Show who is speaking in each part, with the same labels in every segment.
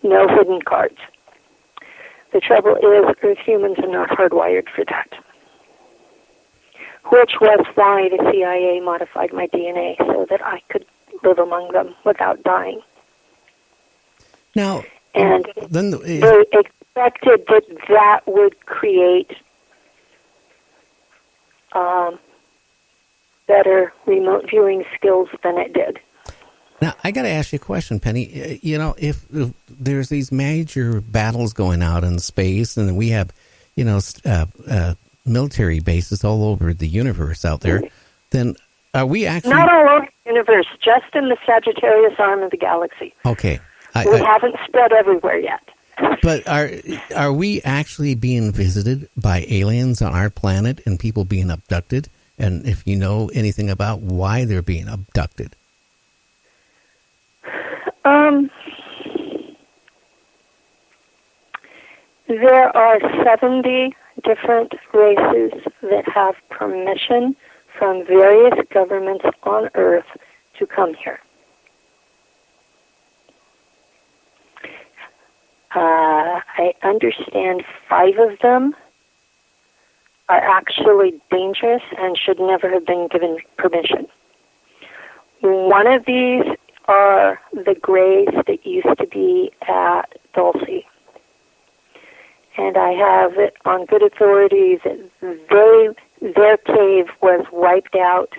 Speaker 1: no hidden cards. The trouble is, Earth humans are not hardwired for that. Which was why the CIA modified my DNA so that I could live among them without dying.
Speaker 2: Now,
Speaker 1: and
Speaker 2: then
Speaker 1: they expected that would create better remote viewing skills than it did.
Speaker 2: Now, I got to ask you a question, Penny. You know, if there's these major battles going out in space, and we have, military bases all over the universe out there, then are we actually...
Speaker 1: Not all over the universe, just in the Sagittarius arm of the galaxy.
Speaker 2: Okay.
Speaker 1: We haven't spread everywhere yet.
Speaker 2: But are we actually being visited by aliens on our planet and people being abducted? And if you know anything about why they're being abducted?
Speaker 1: There are 70 different races that have permission from various governments on Earth to come here. I understand 5 of them are actually dangerous and should never have been given permission. One of these are the Greys that used to be at Dulce. And I have it on good authority that their cave was wiped out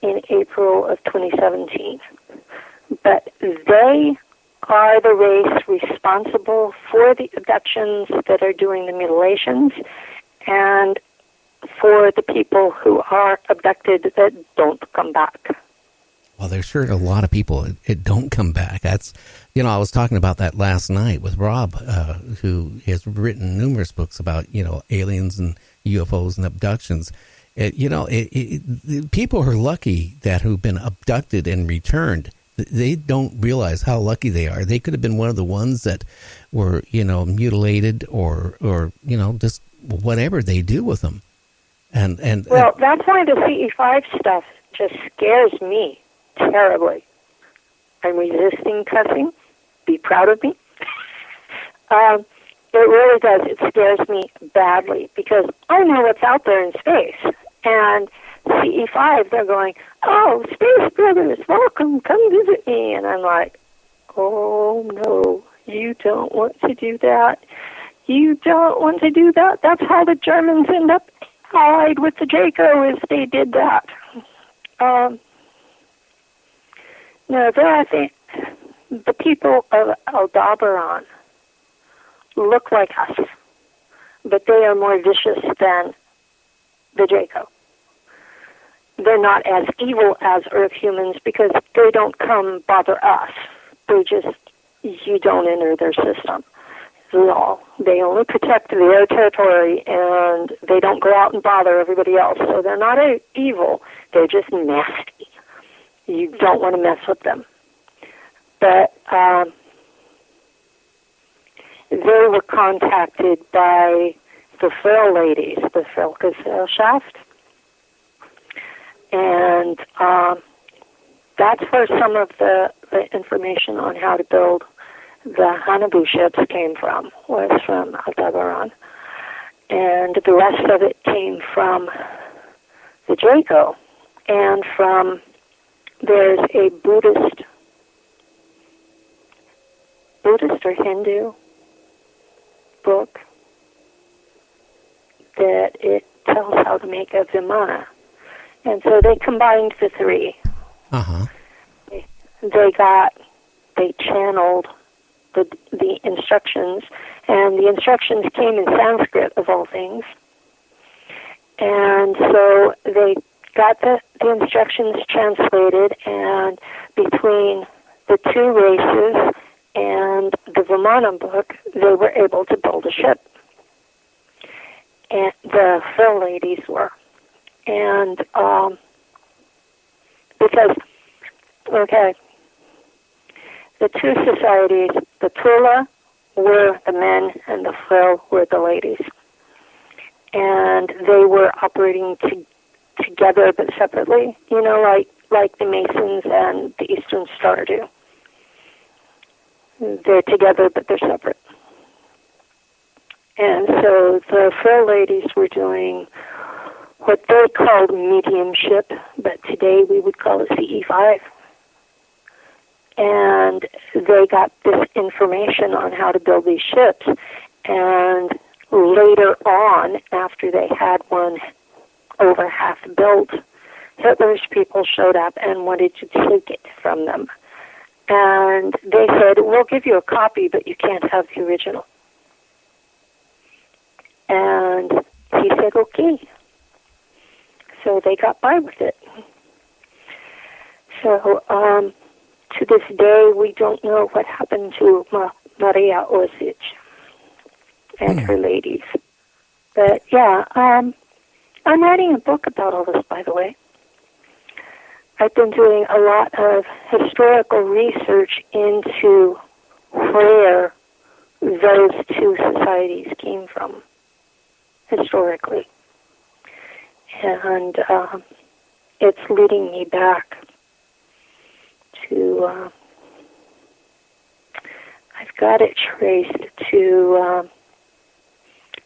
Speaker 1: in April of 2017. But they are the race responsible for the abductions that are doing the mutilations and for the people who are abducted that don't come back.
Speaker 2: Well, there's sure a lot of people that don't come back. That's, I was talking about that last night with Rob, who has written numerous books about, aliens and UFOs and abductions. People are lucky that who've been abducted and returned. They don't realize how lucky they are. They could have been one of the ones that were, mutilated or just whatever they do with them. Well,
Speaker 1: that's why the CE5 stuff just scares me terribly. I'm resisting cussing. Be proud of me. It really does. It scares me badly because I know what's out there in space. And CE5, they're going, oh, Space Brothers, welcome, come visit me. And I'm like, oh, no, you don't want to do that. You don't want to do that. That's how the Germans end up allied with the Draco, is they did that. No, I think the people of Aldebaran look like us, but they are more vicious than the Draco. They're not as evil as Earth humans because they don't come bother us. You don't enter their system. They only protect their territory, and they don't go out and bother everybody else. So they're not evil. They're just nasty. You don't want to mess with them. But they were contacted by the Frill ladies, the Frillgesellschaft. And that's where some of the information on how to build the Hanabu ships came from, was from Aldebaran. And the rest of it came from the Draco and from... There's a Buddhist or Hindu book that it tells how to make a Vimana. And so they combined the 3.
Speaker 2: Uh-huh.
Speaker 1: They channeled the instructions, and the instructions came in Sanskrit, of all things. And so they got the instructions translated, and between the 2 races and the Vimana book, they were able to build a ship. And the Frill ladies were. And because, the 2 societies, the Tula were the men and the Frill were the ladies. And they were operating together but separately, like the Masons and the Eastern Star do. They're together, but they're separate. And so the Fair Ladies were doing what they called mediumship, but today we would call it CE5. And they got this information on how to build these ships. And later on, after they had one over half built, Hitler's people showed up and wanted to take it from them. And they said, we'll give you a copy, but you can't have the original. And he said, okay. So they got by with it. So to this day, we don't know what happened to Maria Orsic and her ladies. But yeah, I'm writing a book about all this, by the way. I've been doing a lot of historical research into where those two societies came from historically. And it's leading me back to, I've got it traced to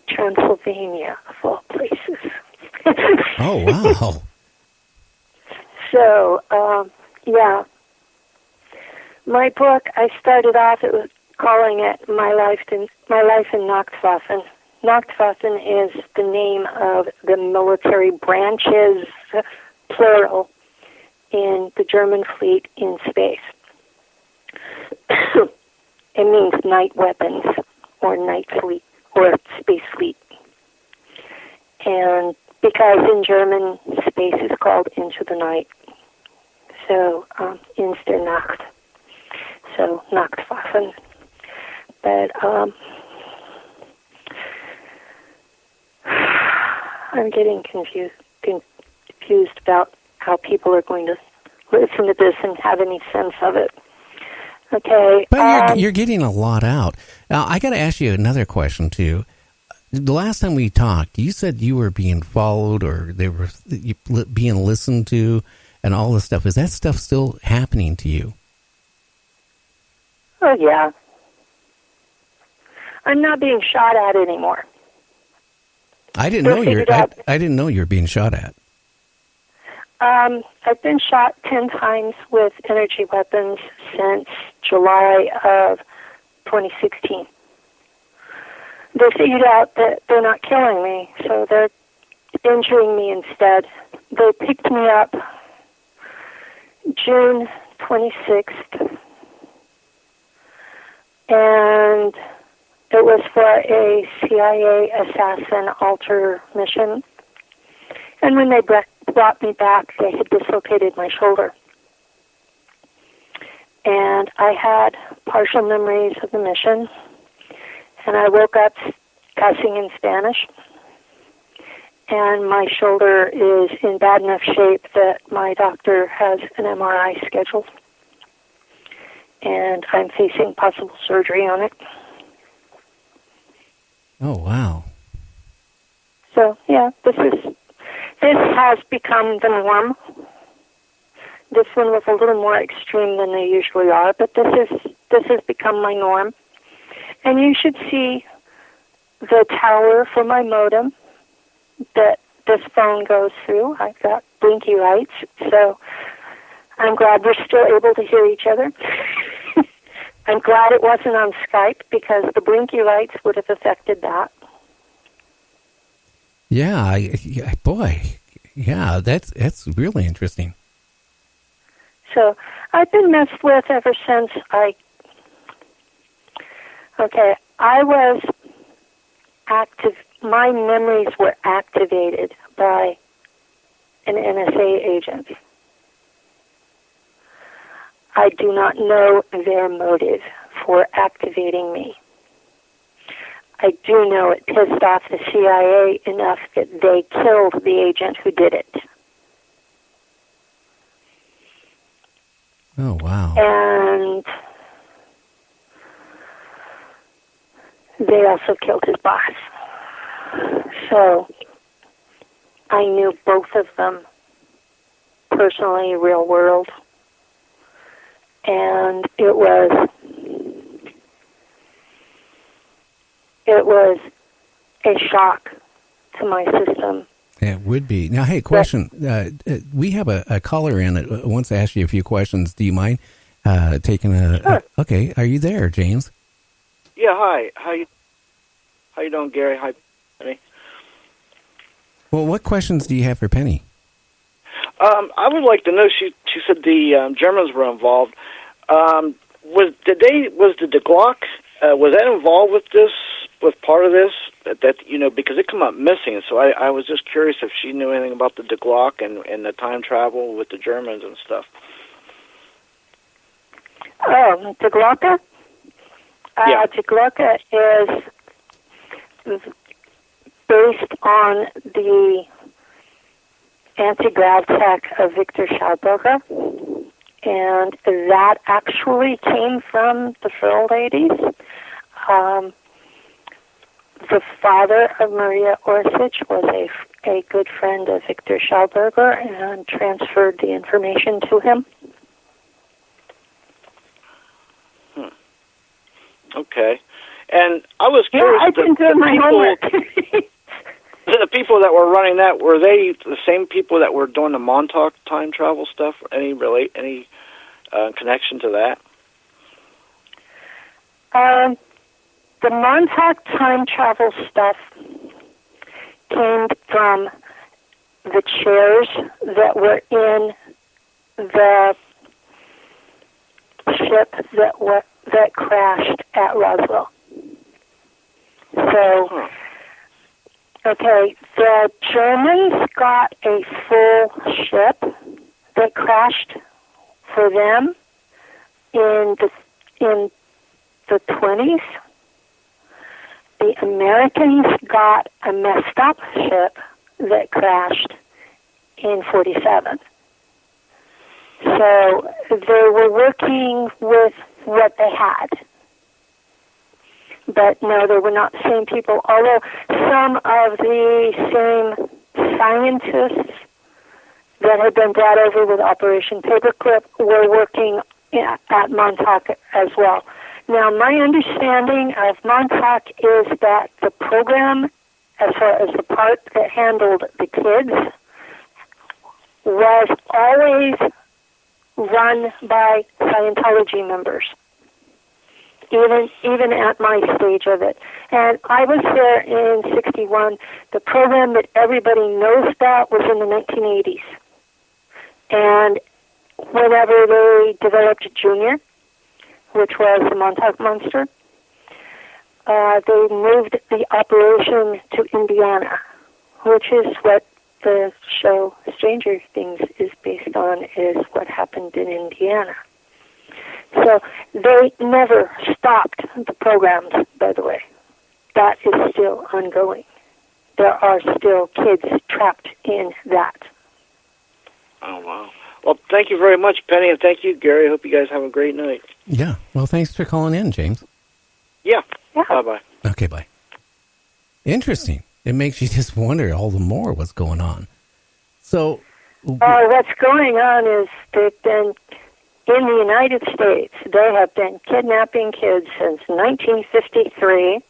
Speaker 1: Transylvania, of all places.
Speaker 2: Oh, wow.
Speaker 1: So, yeah. My book, I started off calling it My Life in Nachtwaffen. Nachtwaffen is the name of the military branches, plural, in the German fleet in space. It means night weapons, or night fleet, or space fleet. And because in German, space is called into the night. So, ins der Nacht. So, Nachtwaffen. But, I'm getting confused about how people are going to listen to this and have any sense of it. Okay.
Speaker 2: But you're getting a lot out. Now, I got to ask you another question, too. The last time we talked, you said you were being followed or they were being listened to and all this stuff. Is that stuff still happening to you?
Speaker 1: Oh, yeah. I'm not being shot at anymore.
Speaker 2: I didn't know you were being shot at.
Speaker 1: I've been shot 10 times with energy weapons since July of 2016. They figured out that they're not killing me, so they're injuring me instead. They picked me up June 26th, and it was for a CIA assassin alter mission. And when they brought me back, they had dislocated my shoulder. And I had partial memories of the mission. And I woke up cussing in Spanish. And my shoulder is in bad enough shape that my doctor has an MRI scheduled. And I'm facing possible surgery on it.
Speaker 2: Oh, wow.
Speaker 1: So, yeah, this has become the norm. This one was a little more extreme than they usually are, but this has become my norm. And you should see the tower for my modem that this phone goes through. I've got blinky lights, so I'm glad we're still able to hear each other. I'm glad it wasn't on Skype because the blinky lights would have affected that.
Speaker 2: Yeah, that's really interesting.
Speaker 1: So I've been messed with ever since I was active. My memories were activated by an NSA agent. I do not know their motive for activating me. I do know it pissed off the CIA enough that they killed the agent who did it.
Speaker 2: Oh, wow.
Speaker 1: And they also killed his boss. So I knew both of them personally, real world. And it was it was a shock to my system.
Speaker 2: It would be. Now, hey, question. We have a caller in that wants to ask you a few questions. Do you mind taking
Speaker 1: Sure.
Speaker 2: Okay, are you there, James?
Speaker 3: Yeah, hi. How you doing, Gary? Hi, Penny.
Speaker 2: Well, what questions do you have for Penny?
Speaker 3: I would like to know. She said the Germans were involved. Was the Glock was that involved with this? With part of this that because it come up missing. So I was just curious if she knew anything about the Glock and the time travel with the Germans and stuff.
Speaker 1: Oh, the Glocka?
Speaker 3: Yeah.
Speaker 1: The Glocka is based on the anti-grav tech of Victor Schauberger, and that actually came from the Frill ladies. The father of Maria Orsic was a good friend of Victor Schauberger and transferred the information to him.
Speaker 3: Okay. And I was curious.
Speaker 1: Yeah, I've been doing my homework.
Speaker 3: The people that were running that, were they the same people that were doing the Montauk time travel stuff? Any connection to that?
Speaker 1: The Montauk time travel stuff came from the chairs that were in the ship that crashed at Roswell. So, okay, the Germans got a full ship that crashed for them in the 20s. The Americans got a messed up ship that crashed in 47. So they were working with what they had. But no, they were not the same people, although some of the same scientists that had been brought over with Operation Paperclip were working at Montauk as well. Now, my understanding of Montauk is that the program, as far as the part that handled the kids, was always run by Scientology members, even at my stage of it. And I was there in 61. The program that everybody knows about was in the 1980s. And whenever they developed Junior, which was the Montauk Monster, they moved the operation to Indiana, which is what the show Stranger Things is based on, is what happened in Indiana. So they never stopped the programs, by the way. That is still ongoing. There are still kids trapped in that.
Speaker 3: Oh, wow. Well, thank you very much, Penny, and thank you, Gary. I hope you guys have a great night.
Speaker 2: Yeah. Well, thanks for calling in, James.
Speaker 3: Yeah. Bye-bye.
Speaker 2: Okay, bye. Interesting. It makes you just wonder all the more what's going on. So,
Speaker 1: what's going on is they've been, in the United States, they have been kidnapping kids since 1953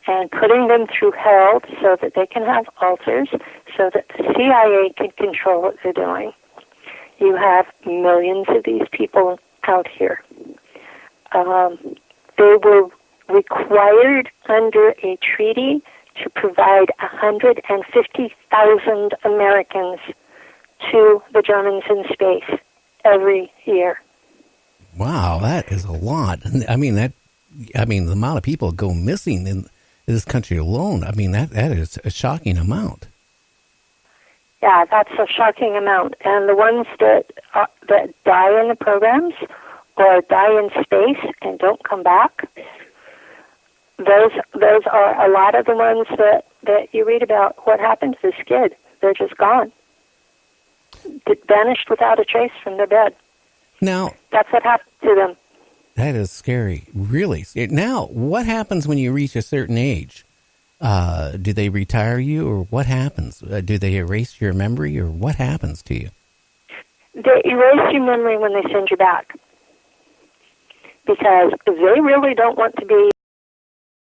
Speaker 1: and putting them through hell so that they can have altars, so that the CIA can control what they're doing. You have millions of these people out here. They were required under a treaty to provide 150,000 Americans to the Germans in space every year.
Speaker 2: Wow, that is a lot. I mean, the amount of people go missing in this country alone, that is a shocking amount.
Speaker 1: Yeah, that's a shocking amount. And the ones that die in the programs or die in space and don't come back, those are a lot of the ones that you read about. What happened to this kid? They're just gone. Vanished without a trace from their bed.
Speaker 2: Now,
Speaker 1: that's what happened to them.
Speaker 2: That is scary, really. Now, what happens when you reach a certain age? Do they retire you, or what happens? Do they erase your memory, or what happens to you?
Speaker 1: They erase your memory when they send you back, because they really don't want to be